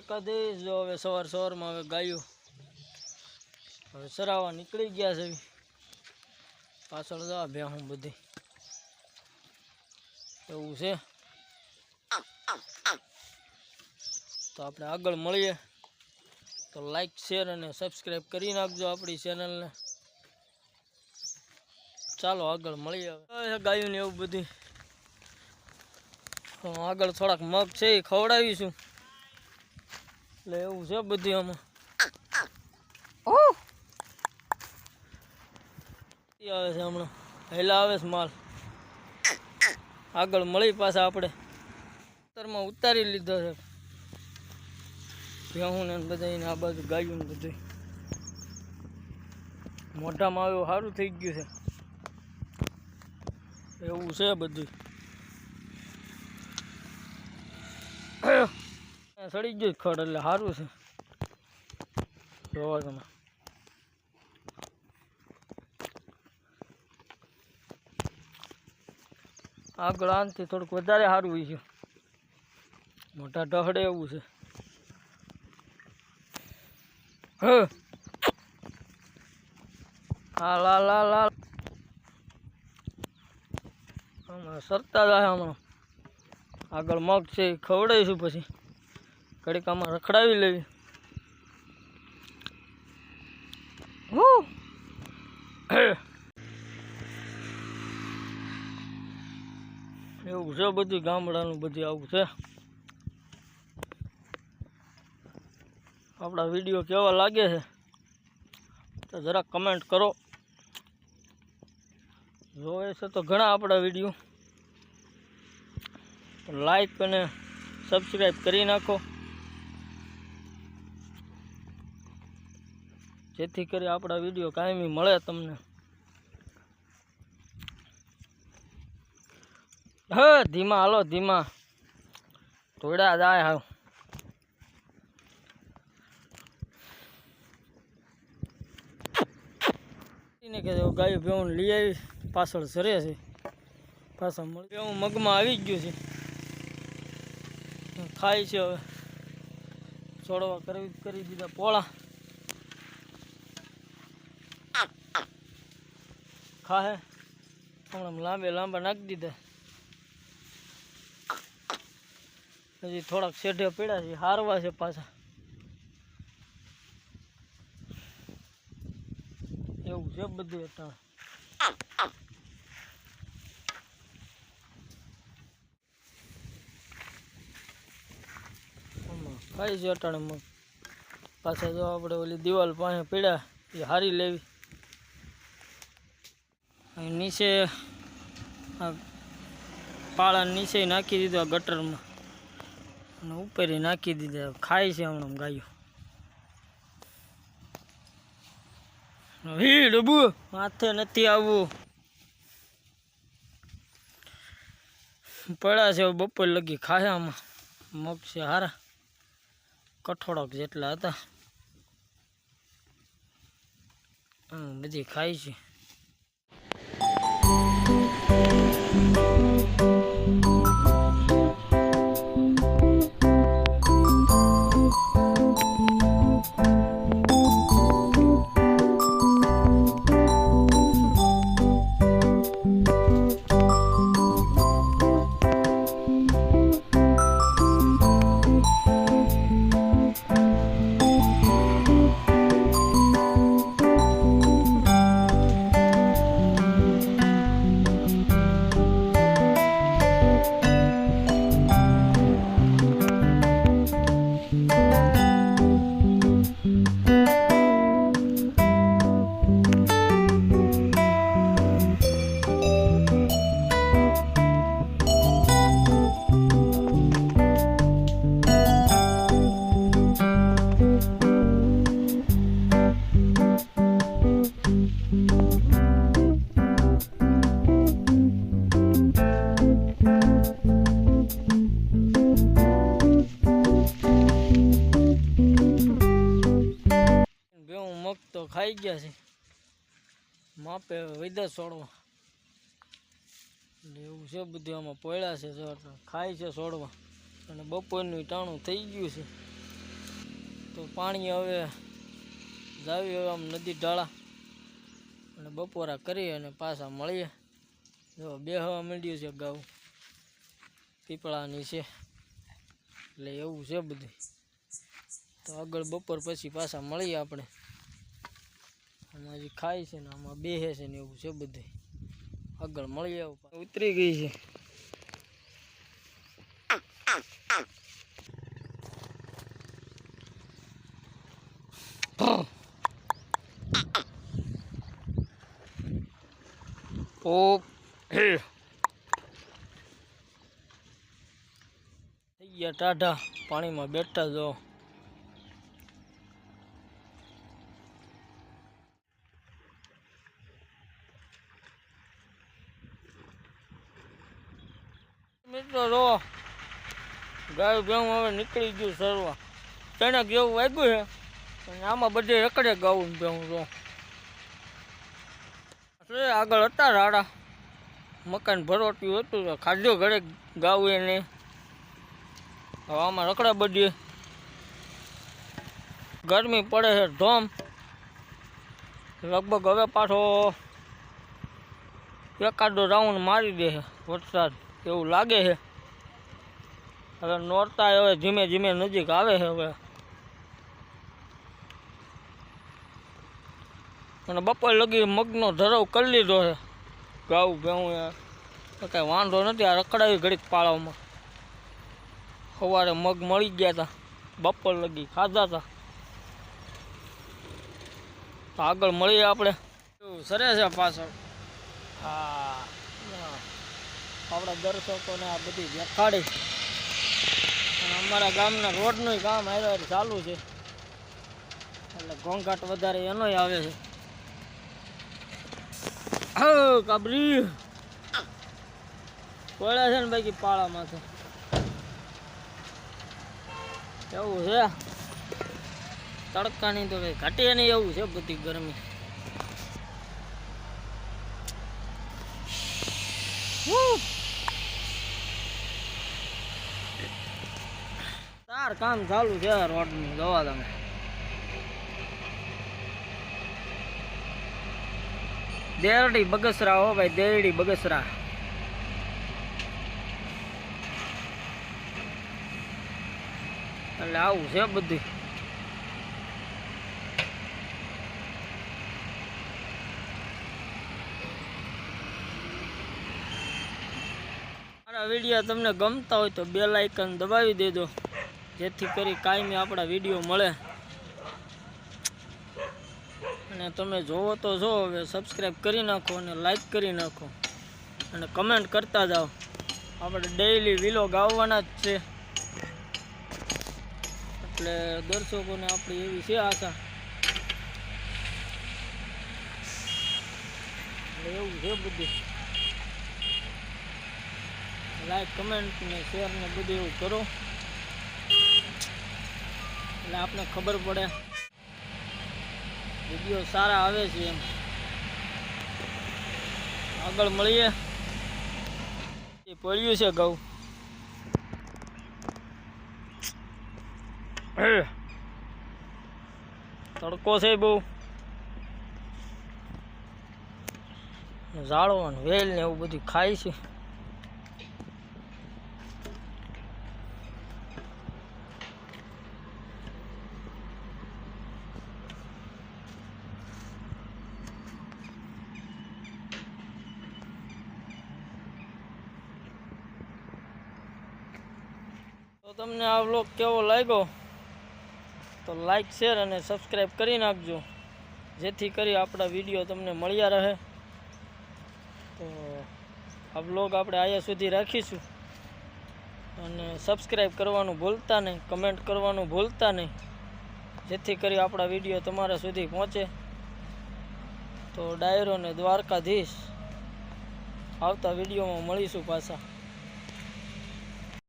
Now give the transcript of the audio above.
દ્વારકાધીશ જો હવે સવારમાં હવે ગાયો હવે સરાવા નીકળી ગયા છે પાછળ જવા ભેહું બધી એવું છે તો આપણે આગળ મળીએ તો લાઈક શેર અને સબસ્ક્રાઈબ કરી નાખજો આપણી ચેનલને ચાલો આગળ મળીએ હવે ગાયું ને એવું બધી આગળ થોડાક મગ છે એ ખવડાવીશું એટલે એવું છે બધી આમાં આવે છે હમણાં હેલા આવે છે માલ આગળ મળી પાછા આપણે ખેતરમાં ઉતારી લીધો છે ભેહું ને બધા આ બાજુ ગાયું ને બધું મોઢામાં આવ્યું સારું થઈ ગયું છે એવું છે બધું સડી ગયું ખડ એટલે સારું છે જોવા તમે આગળ આનથી થોડુંક વધારે સારું હોય છે મોટા ઢહડે એવું છે હા લાલ લાલ લાલ હમણાં સરતા જાય હમણાં આગળ મગ છે એ ખવડાવીશું પછી ઘડીક આમાં રખડાવી લેવી એવું છે બધું ગામડાનું બધું આવું છે આપણા વિડીયો કેવા લાગે છે તો જરા કમેન્ટ કરો જોવે છે તો ઘણા આપણા વિડીયો લાઈક અને સબસ્ક્રાઈબ કરી નાખો જેથી કરી આપણા વિડીયો કાયમી મળે તમને હા ધીમા હાલો ધીમા થોડા જાય હાવ કે ગાય ભેવું લઈ આવી પાછળ સરે છે પાછા મળી ભેવું મગમાં આવી જ ગયું છે ખાય છે હવે છોડવા કરી દીધા પોળા ખાહે હમણાં લાંબા નાખી દીધા હજી થોડાક શેઢે પડ્યા છે હારવા છે પાછા એવું છે બધું અટાણે ખાઈ છે અટાણે મગ પાછા જો આપણે ઓલી દિવાલ પાસે પડ્યા એ હારી લેવી નીચે પાળા નીચે નાખી દીધું આ ગટરમાં અને ઉપર નાખી દીધા ખાય છે હમણાં ગાયો ડબુ માથે નથી આવવું પડ્યા છે બપોર લગી ખાય આમાં મગ છે હારા કઠોળક જેટલા હતા બધી ખાય છે ખાઈ ગયા છે માપે વૈદા છોડવા એવું છે બધું આમાં પડ્યા છે ખાય છે છોડવા અને બપોરનું ટાણું થઈ ગયું છે તો પાણી હવે જાવી હવે આમ નદી ઢાળા અને બપોરા કરી અને પાછા મળીએ. જો બેહવા માંડ્યું છે ગાઉ પીપળાની છે એટલે એવું છે બધું. તો આગળ બપોર પછી પાછા મળીએ આપણે. આમાં હજી ખાય છે ને આમાં બેહે છે ને એવું છે બધું. આગળ મળીએ. ઉતરી ગઈ છે. ઓ હે થઈ ગયા ટાઢા પાણીમાં બેઠા. જો મિત્રો જો ગાય ભેવું હવે નીકળી ગયું સરવા. ચણક જેવું વાગ્યું છે અને આમાં બધે એકડે ગાવું ભેવું. જો આગળ હતા રાડા મકાન ભરોટ્યું હતું તો ખાધો ઘરે ગાવું એને. હવે આમાં રખડા બધી ગરમી પડે છે ધોમ. લગભગ હવે પાછો એકાદો રાઉન્ડ મારી દે છે વરસાદ એવું લાગે છે. હવે નોરતા હવે ધીમે ધીમે નજીક આવે છે હવે. અને બપોર લગી મગનો ધરાવ કરી લીધો છે. ગાઉં ભેવું કાંઈ વાંધો નથી. આ રખડાવી ઘડીક પાળવામાં. સવારે મગ મળી ગયા હતા બપોર લગી ખાધા હતા. આગળ મળીએ આપણે. સરે છે પાછળ. હા આપણા દર્શકોને આ બધી દેખાડી. અને અમારા ગામના રોડનું કામ આવ્યા ચાલુ છે એટલે ઘોંઘાટ વધારે એનોય આવે છે. હા કાબરી પડે છે ને બાકી પાળામાંથી એવું છે. તડકાની તો કઈ ઘટે નહીં એવું છે બધી ગરમી. તાર કામ ચાલુ છે રોડનું. જોવા તમે દેરડી બગસરા હો ભાઈ, દેરડી બગસરા. એટલે આવું છે બધું. મારા વિડીયો તમને ગમતા હોય તો બેલ આઇકન દબાવી દેજો જેથી કરી કાયમી આપણા વિડીયો મળે. અને તમે જોવો તો જો હવે સબસ્ક્રાઈબ કરી નાખો અને લાઈક કરી નાખો અને કમેન્ટ કરતા જાઓ. આપણે ડેઈલી વિલોગ આવવાના જ છે એટલે દર્શકોને આપણી એવી છે આશા. એટલે એવું છે બધું. લાઈક કમેન્ટ ને શેર ને બધું એવું કરો એટલે આપણે ખબર પડે વિડીયો સારા આવે છે એમ. આગળ મળીએ. એ પડ્યું છે ઘઉં. તડકો છે બહુ. ઝાડવા ને વેલ ને એવું બધું ખાય છે. તો તમને આ વ્લોગ કેવો લાગ્યો તો લાઈક શેર અને સબસ્ક્રાઈબ કરી નાખજો જેથી કરી આપણા વિડીયો તમને મળ્યા રહે. તો આ વ્લોગ આપણે અહીંયા સુધી રાખીશું અને સબસ્ક્રાઈબ કરવાનું ભૂલતા નહીં, કમેન્ટ કરવાનું ભૂલતા નહીં જેથી કરી આપણા વિડીયો તમારા સુધી પહોંચે. તો ડાયરો ને દ્વારકાધીશ આવતા વિડીયોમાં મળીશું પાછા.